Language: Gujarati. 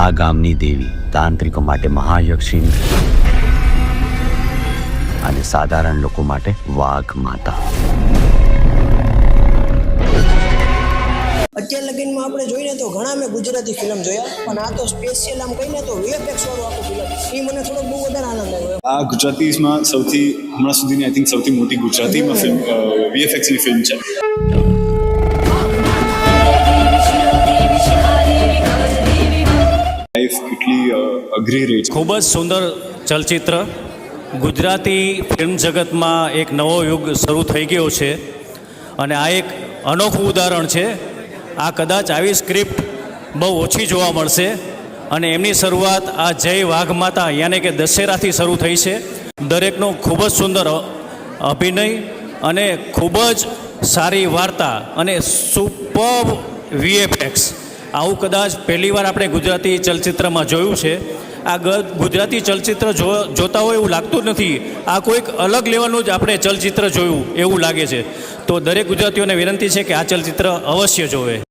આ ગામની દેવી તાંત્રિકો માટે મહાયક્ષિણી અને સાધારણ લોકો માટે વાઘ માતા. અત્યાર લગીનમાં આપણે જોઈને તો ઘણા મેં ગુજરાતી ફિલ્મ જોયા, પણ આ તો સ્પેશિયલ આમ કહીને તો VFX વાળું આખું ફિલ્મ, એ મને થોડો બહુ વધારે આનંદ આવ્યો. આ ગુજરાતીમાં સૌથી હમણાં સુધીની આઈ થિંક સૌથી મોટી ગુજરાતીમાં ફિલ્મ VFXની ફિલ્મ છે. લાઈફ કેટલી અઘરી રહી છે. ખૂબ જ સુંદર ચલચિત્ર. ગુજરાતી ફિલ્મ જગતમાં એક નવો યુગ શરૂ થઈ ગયો છે અને આ એક અનોખું ઉદાહરણ છે. આ કદાચ આવી સ્ક્રિપ્ટ બહુ ઓછી જોવા મળશે અને એમની શરૂઆત આ જય વાઘ માતા યાને કે દશેરાથી શરૂ થઈ છે. દરેકનો ખૂબ જ સુંદર અભિનય અને ખૂબ જ સારી વાર્તા અને સુપર્બ VFX. આવું કદાચ પહેલીવાર આપણે ગુજરાતી ચલચિત્રમાં જોયું છે. આ ગુજરાતી ચલચિત્ર જોતા હોય એવું લાગતું જ નથી. આ કોઈક અલગ લેવલનું જ આપણે ચલચિત્ર જોયું એવું લાગે છે. તો દરેક ગુજરાતીઓને વિનંતી છે કે આ ચલચિત્ર અવશ્ય જોવે.